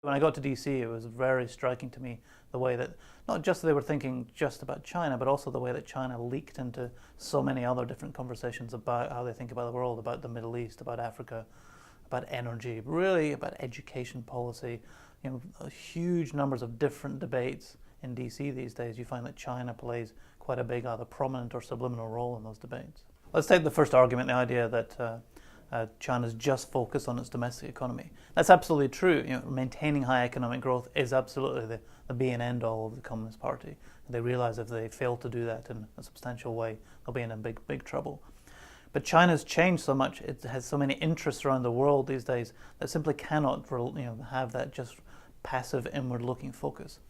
When I got to DC, it was very striking to me the way that not just they were thinking just about China, but also the way that China leaked into so many other different conversations about how they think about the world, about the Middle East, about Africa, about energy, really about education policy. Huge numbers of different debates in DC these days. You find that China plays quite a big, either prominent or subliminal role in those debates. Let's take the first argument, the idea that China's just focused on its domestic economy. That's absolutely true. Maintaining high economic growth is absolutely the be and end all of the Communist Party. They realize if they fail to do that in a substantial way, they'll be in a big trouble. But China's changed so much; it has so many interests around the world these days that simply cannot, have that just passive inward-looking focus.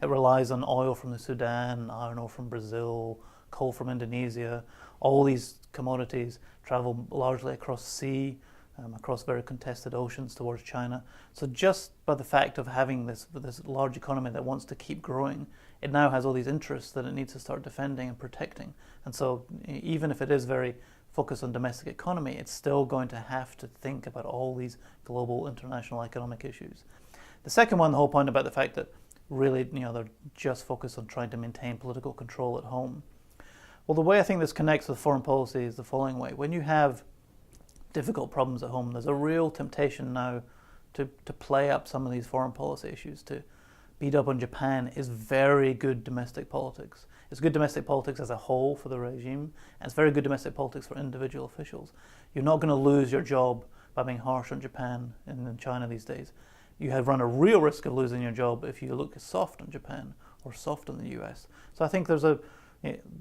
It relies on oil from the Sudan, iron ore from Brazil, coal from Indonesia. All these commodities travel largely across sea, across very contested oceans towards China. So just by the fact of having this large economy that wants to keep growing, it now has all these interests that it needs to start defending and protecting. And so even if it is very focused on domestic economy, it's still going to have to think about all these global international economic issues. The second one, the whole point about the fact that really, they're just focused on trying to maintain political control at home. Well, the way I think this connects with foreign policy is the following way. When you have difficult problems at home, there's a real temptation now to play up some of these foreign policy issues. To beat up on Japan is very good domestic politics. It's good domestic politics as a whole for the regime, and it's very good domestic politics for individual officials. You're not going to lose your job by being harsh on Japan and in China these days. You have run a real risk of losing your job if you look soft on Japan or soft on the US. So I think there's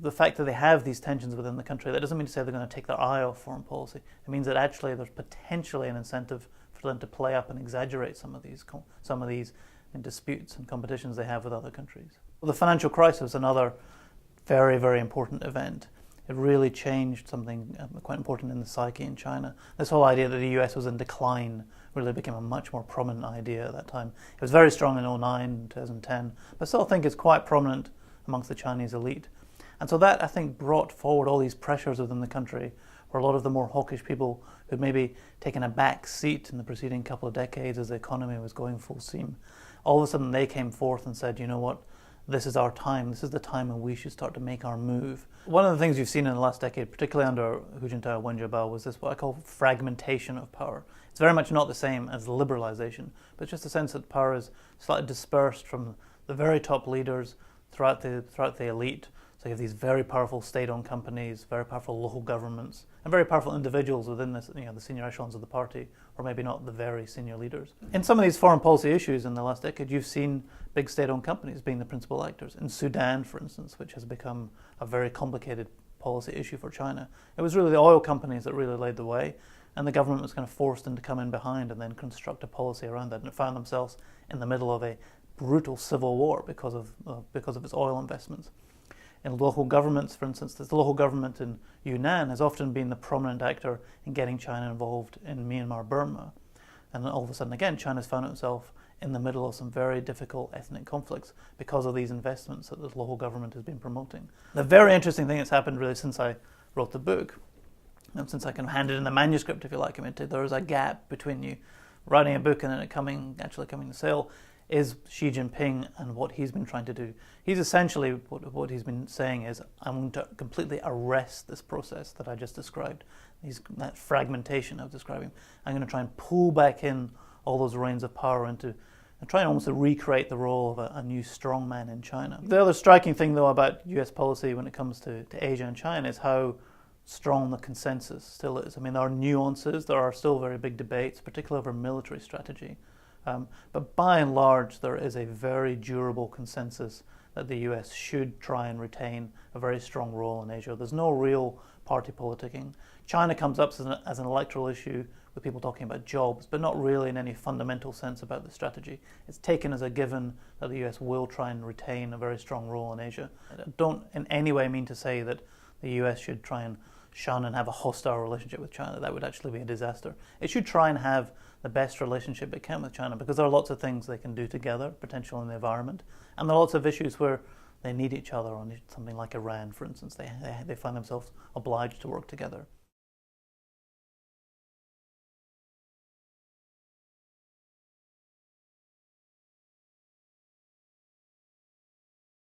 the fact that they have these tensions within the country, that doesn't mean to say they're going to take their eye off foreign policy. It means that actually there's potentially an incentive for them to play up and exaggerate some of these disputes and competitions they have with other countries. Well, the financial crisis, another very, very important event. It really changed something quite important in the psyche in China. This whole idea that the US was in decline really became a much more prominent idea at that time. It was very strong in 2009, 2010, but I still think it's quite prominent amongst the Chinese elite. And so that, I think, brought forward all these pressures within the country, where a lot of the more hawkish people who'd maybe taken a back seat in the preceding couple of decades as the economy was going full steam, all of a sudden they came forth and said, you know what, this is our time. This is the time when we should start to make our move. One of the things you've seen in the last decade, particularly under Hu Jintao, Wen Jiabao, was this what I call fragmentation of power. It's very much not the same as liberalization, but just a sense that power is slightly dispersed from the very top leaders throughout the elite. So you have these very powerful state-owned companies, very powerful local governments, and very powerful individuals within this, the senior echelons of the party, or maybe not the very senior leaders. In some of these foreign policy issues in the last decade, you've seen big state-owned companies being the principal actors. In Sudan, for instance, which has become a very complicated policy issue for China, it was really the oil companies that really laid the way, and the government was kind of forced them to come in behind and then construct a policy around that, and it found themselves in the middle of a brutal civil war because of its oil investments. In local governments, for instance, the local government in Yunnan has often been the prominent actor in getting China involved in Myanmar, Burma. And then all of a sudden, again, China's found itself in the middle of some very difficult ethnic conflicts because of these investments that the local government has been promoting. The very interesting thing that's happened really since I wrote the book, and since I kind of handed in the manuscript, if you like, there is a gap between you writing a book and then it actually coming to sale, is Xi Jinping and what he's been trying to do. He's essentially, what he's been saying is, I'm going to completely arrest this process that I just described, that fragmentation I was describing. I'm going to try and pull back in all those reins of power and try and almost recreate the role of a new strongman in China. The other striking thing, though, about US policy when it comes to Asia and China is how strong the consensus still is. I mean, there are nuances, there are still very big debates, particularly over military strategy. But by and large, there is a very durable consensus that the US should try and retain a very strong role in Asia. There's no real party politicking. China comes up as an electoral issue with people talking about jobs, but not really in any fundamental sense about the strategy. It's taken as a given that the US will try and retain a very strong role in Asia. I don't in any way mean to say that the US should try and shun and have a hostile relationship with China. That would actually be a disaster. It should try and have the best relationship it can with China, because there are lots of things they can do together, potentially in the environment, and there are lots of issues where they need each other on something like Iran, for instance. They find themselves obliged to work together.